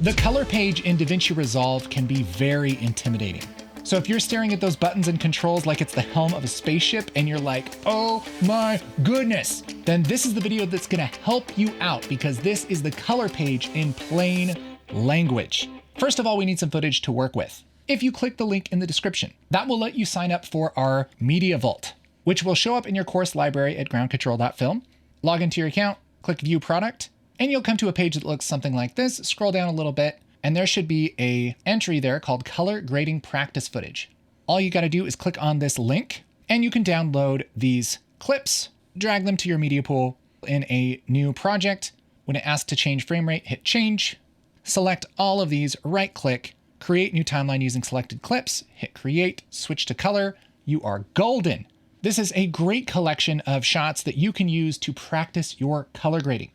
The color page in DaVinci Resolve can be very intimidating. So if you're staring at those buttons and controls like it's the helm of a spaceship and you're like, oh my goodness, then this is the video that's gonna help you out, because this is the color page in plain language. First of all, we need some footage to work with. If you click the link in the description, that will let you sign up for our Media Vault, which will show up in your course library at groundcontrol.film. Log into your account, click View Product, and you'll come to a page that looks something like this. Scroll down a little bit, and there should be an entry there called Color Grading Practice Footage. All you got to do is click on this link, and you can download these clips, drag them to your media pool in a new project. When it asks to change frame rate, hit Change. Select all of these, right-click, create new timeline using selected clips, hit Create, switch to color. You are golden. This is a great collection of shots that you can use to practice your color grading.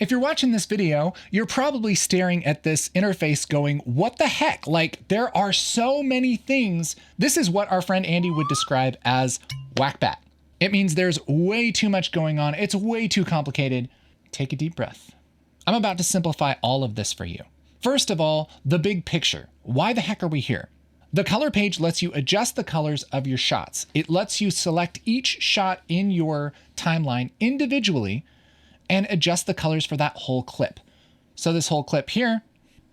If you're watching this video, you're probably staring at this interface going, what the heck? Like, there are so many things. This is what our friend Andy would describe as whack-bat. It means there's way too much going on. It's way too complicated. Take a deep breath. I'm about to simplify all of this for you. First of all, the big picture. Why the heck are we here? The color page lets you adjust the colors of your shots. It lets you select each shot in your timeline individually and adjust the colors for that whole clip. So this whole clip here,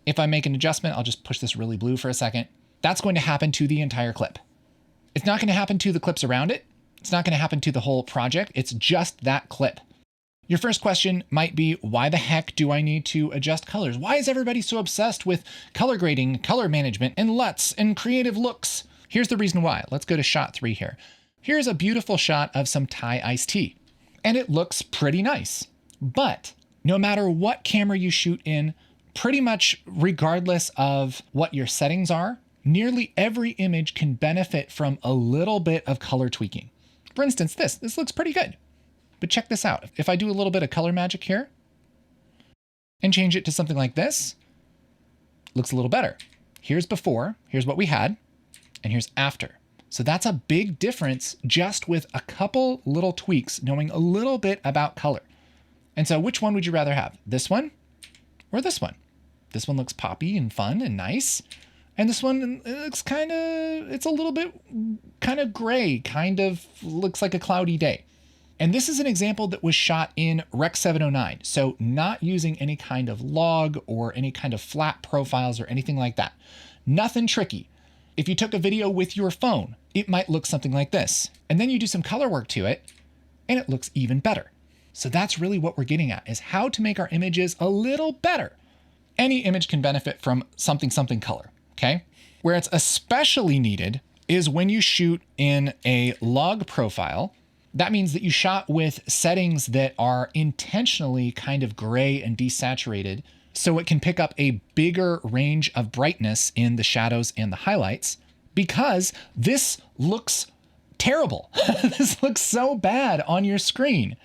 if I make an adjustment, I'll just push this really blue for a second. That's going to happen to the entire clip. It's not going to happen to the clips around it. It's not going to happen to the whole project. It's just that clip. Your first question might be, why the heck do I need to adjust colors? Why is everybody so obsessed with color grading, color management, and LUTs and creative looks? Here's the reason why. Let's go to shot 3 here. Here's a beautiful shot of some Thai iced tea, and it looks pretty nice. But no matter what camera you shoot in, pretty much regardless of what your settings are, nearly every image can benefit from a little bit of color tweaking. For instance, this looks pretty good. But check this out. If I do a little bit of color magic here and change it to something like this, looks a little better. Here's before, here's what we had, and here's after. So that's a big difference just with a couple little tweaks, knowing a little bit about color. And so which one would you rather have? This one or this one? This one looks poppy and fun and nice. And this one looks it's a little bit kind of gray, kind of looks like a cloudy day. And this is an example that was shot in Rec. 709. So not using any kind of log or any kind of flat profiles or anything like that. Nothing tricky. If you took a video with your phone, it might look something like this. And then you do some color work to it, and it looks even better. So that's really what we're getting at, is how to make our images a little better. Any image can benefit from something color, okay? Where it's especially needed is when you shoot in a log profile. That means that you shot with settings that are intentionally kind of gray and desaturated, so it can pick up a bigger range of brightness in the shadows and the highlights, because this looks terrible. This looks so bad on your screen.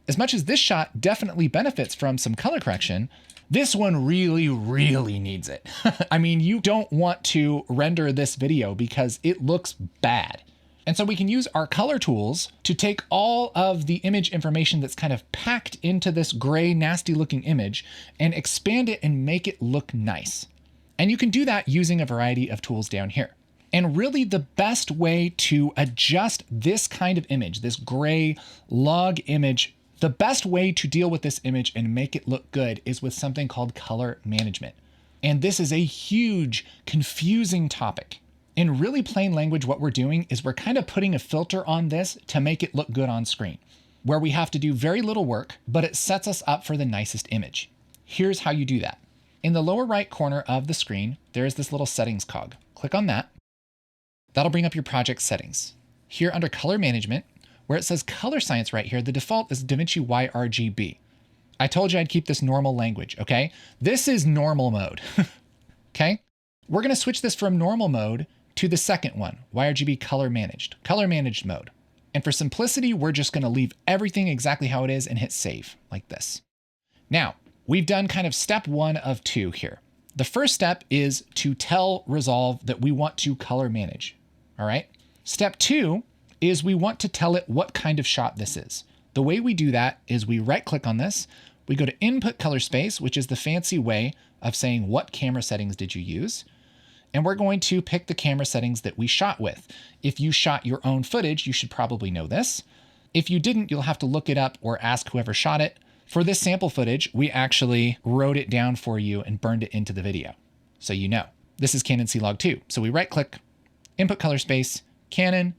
As much as this shot definitely benefits from some color correction, this one really, really needs it. I mean, you don't want to render this video because it looks bad. And so we can use our color tools to take all of the image information that's kind of packed into this gray, nasty looking image and expand it and make it look nice. And you can do that using a variety of tools down here. And really the best way to adjust this kind of image, this gray log image, the best way to deal with this image and make it look good is with something called color management. And this is a huge, confusing topic. In really plain language, what we're doing is we're kind of putting a filter on this to make it look good on screen, where we have to do very little work, but it sets us up for the nicest image. Here's how you do that. In the lower right corner of the screen, there is this little settings cog. Click on that. That'll bring up your project settings. Here under color management, where it says color science right here, the default is DaVinci YRGB. I told you I'd keep this normal language, okay? This is normal mode, okay? We're gonna switch this from normal mode to the second one, YRGB color managed mode. And for simplicity, we're just gonna leave everything exactly how it is and hit save, like this. Now, we've done kind of step 1 of 2 here. The first step is to tell Resolve that we want to color manage, all right? Step 2 is we want to tell it what kind of shot this is. The way we do that is we right click on this, we go to input color space, which is the fancy way of saying what camera settings did you use. And we're going to pick the camera settings that we shot with. If you shot your own footage, you should probably know this. If you didn't, you'll have to look it up or ask whoever shot it. For this sample footage, we actually wrote it down for you and burned it into the video. So you know, this is Canon C-Log 2. So we right click, input color space, Canon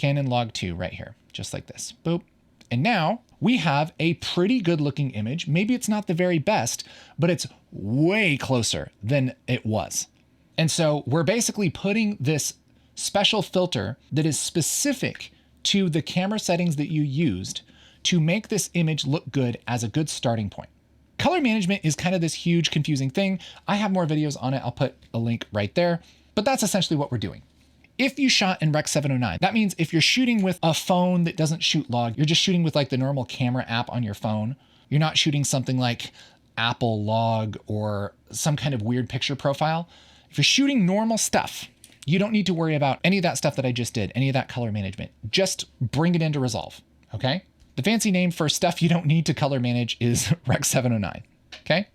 Log 2 right here, just like this, boop. And now we have a pretty good looking image. Maybe it's not the very best, but it's way closer than it was. And so we're basically putting this special filter that is specific to the camera settings that you used to make this image look good as a good starting point. Color management is kind of this huge confusing thing. I have more videos on it. I'll put a link right there, but that's essentially what we're doing. If you shot in Rec. 709, that means if you're shooting with a phone that doesn't shoot log, you're just shooting with like the normal camera app on your phone. You're not shooting something like Apple Log or some kind of weird picture profile. If you're shooting normal stuff, you don't need to worry about any of that stuff that I just did, any of that color management. Just bring it into Resolve, okay? The fancy name for stuff you don't need to color manage is Rec. 709, okay?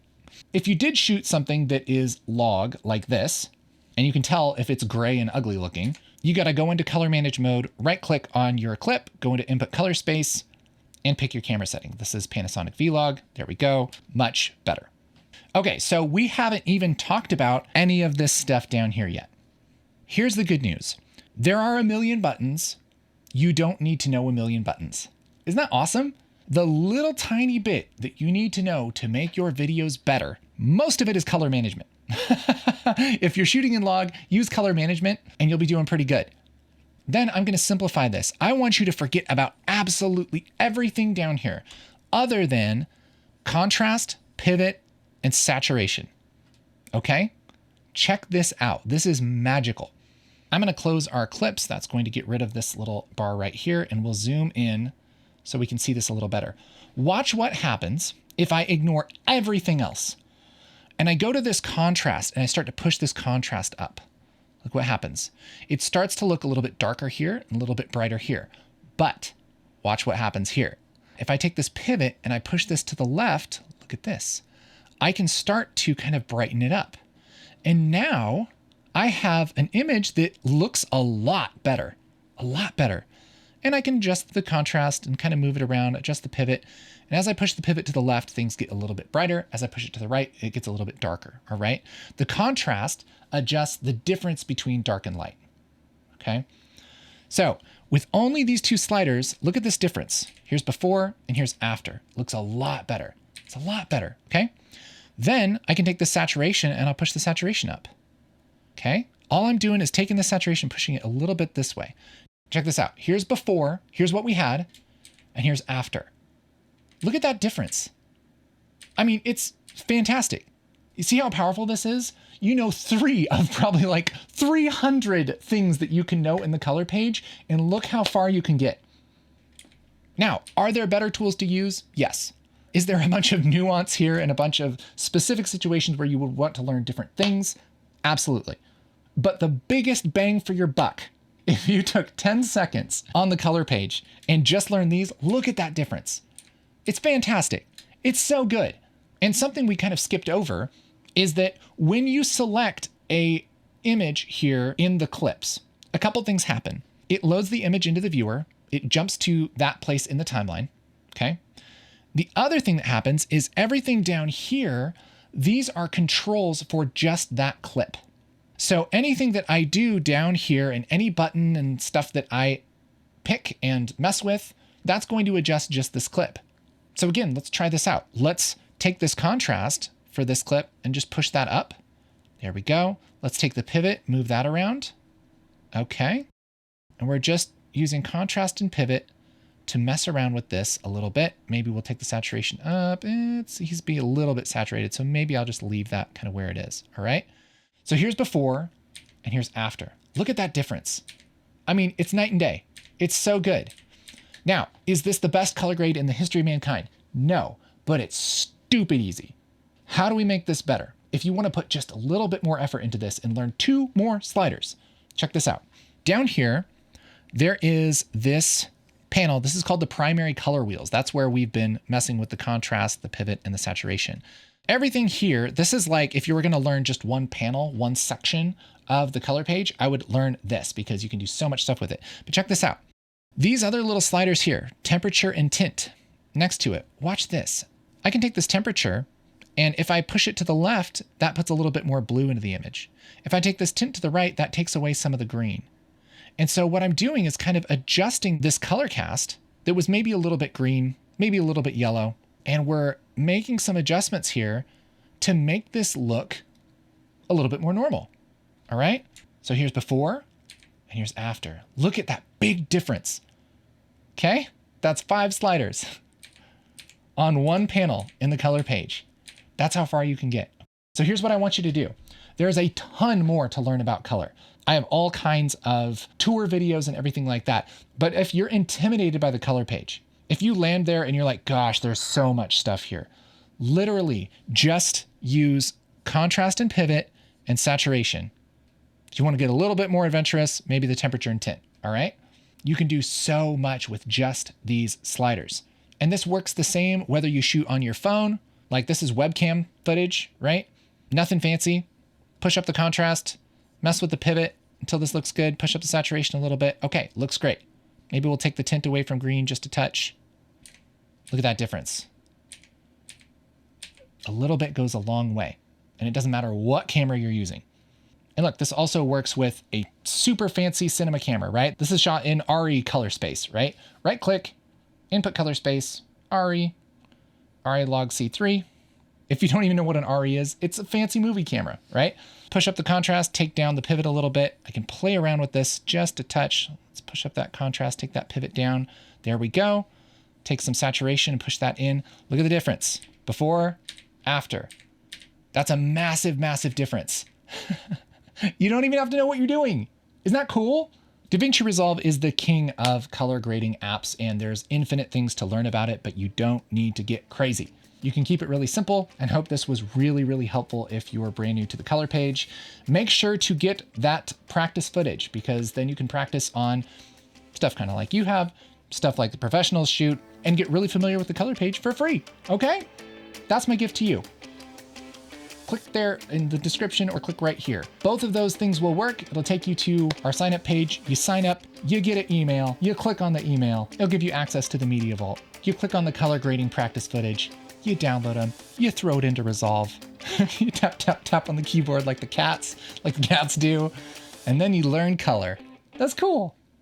If you did shoot something that is log like this, and you can tell if it's gray and ugly looking, you gotta go into color manage mode, right click on your clip, go into input color space, and pick your camera setting. This is Panasonic Vlog. There we go, much better. Okay, so we haven't even talked about any of this stuff down here yet. Here's the good news. There are a million buttons. You don't need to know a million buttons. Isn't that awesome? The little tiny bit that you need to know to make your videos better, most of it is color management. If you're shooting in log, use color management and you'll be doing pretty good. Then I'm going to simplify this. I want you to forget about absolutely everything down here other than contrast, pivot, and saturation. Okay? Check this out. This is magical. I'm going to close our clips. That's going to get rid of this little bar right here, and we'll zoom in so we can see this a little better. Watch what happens if I ignore everything else. And I go to this contrast and I start to push this contrast up. Look what happens. It starts to look a little bit darker here and a little bit brighter here. But watch what happens here. If I take this pivot and I push this to the left, look at this. I can start to kind of brighten it up. And now I have an image that looks a lot better. And I can adjust the contrast and kind of move it around, adjust the pivot. And as I push the pivot to the left, things get a little bit brighter. As I push it to the right, it gets a little bit darker, all right? The contrast adjusts the difference between dark and light, okay? So with only these two sliders, look at this difference. Here's before and here's after. Looks a lot better. It's a lot better, okay? Then I can take the saturation and I'll push the saturation up, okay? All I'm doing is taking the saturation, pushing it a little bit this way. Check this out. Here's before, here's what we had, and here's after. Look at that difference. I mean, it's fantastic. You see how powerful this is? You know 3 of probably like 300 things that you can know in the color page, and look how far you can get. Now, are there better tools to use? Yes. Is there a bunch of nuance here and a bunch of specific situations where you would want to learn different things? Absolutely. But the biggest bang for your buck, if you took 10 seconds on the color page and just learned these, look at that difference. It's fantastic. It's so good. And something we kind of skipped over is that when you select a image here in the clips, a couple things happen. It loads the image into the viewer. It jumps to that place in the timeline, okay? The other thing that happens is everything down here, these are controls for just that clip. So anything that I do down here and any button and stuff that I pick and mess with, that's going to adjust just this clip. So again, let's try this out. Let's take this contrast for this clip and just push that up. There we go. Let's take the pivot, move that around. Okay. And we're just using contrast and pivot to mess around with this a little bit. Maybe we'll take the saturation up. He's being a little bit saturated, so maybe I'll just leave that kind of where it is. All right. So here's before and here's after. Look at that difference. I mean, it's night and day. It's so good. Now, is this the best color grade in the history of mankind? No, but it's stupid easy. How do we make this better? If you want to put just a little bit more effort into this and learn 2 more sliders, check this out. Down here, there is this panel. This is called the primary color wheels. That's where we've been messing with the contrast, the pivot, and the saturation. Everything here, this is like if you were going to learn just one panel, one section of the color page, I would learn this because you can do so much stuff with it. But check this out. These other little sliders here, temperature and tint, next to it, watch this. I can take this temperature, and if I push it to the left, that puts a little bit more blue into the image. If I take this tint to the right, that takes away some of the green. And so what I'm doing is kind of adjusting this color cast that was maybe a little bit green, maybe a little bit yellow, and we're making some adjustments here to make this look a little bit more normal. All right? So here's before and here's after. Look at that big difference. Okay? That's 5 sliders on one panel in the color page. That's how far you can get. So here's what I want you to do. There's a ton more to learn about color. I have all kinds of tour videos and everything like that. But if you're intimidated by the color page, if you land there and you're like, gosh, there's so much stuff here, literally just use contrast and pivot and saturation. If you want to get a little bit more adventurous, maybe the temperature and tint, all right? You can do so much with just these sliders. And this works the same whether you shoot on your phone, like this is webcam footage, right? Nothing fancy. Push up the contrast, mess with the pivot until this looks good, push up the saturation a little bit. Okay, looks great. Maybe we'll take the tint away from green just a touch. Look at that difference. A little bit goes a long way, and it doesn't matter what camera you're using. And look, this also works with a super fancy cinema camera, right? This is shot in RE color space, right? Right click, input color space, RE log C3. If you don't even know what an RE is, it's a fancy movie camera, right? Push up the contrast, take down the pivot a little bit. I can play around with this just a touch. Let's push up that contrast, take that pivot down. There we go. Take some saturation and push that in. Look at the difference. Before, after. That's a massive, massive difference. You don't even have to know what you're doing. Isn't that cool? DaVinci Resolve is the king of color grading apps, and there's infinite things to learn about it, but you don't need to get crazy. You can keep it really simple, and hope this was really, really helpful if you are brand new to the color page. Make sure to get that practice footage, because then you can practice on stuff kind of like you have, stuff like the professionals shoot, and get really familiar with the color page for free, okay? That's my gift to you. Click there in the description or click right here. Both of those things will work. It'll take you to our sign up page. You sign up, you get an email, you click on the email, it'll give you access to the Media Vault. You click on the color grading practice footage, you download them, you throw it into Resolve. You tap, tap, tap on the keyboard like the cats do, and then you learn color. That's cool.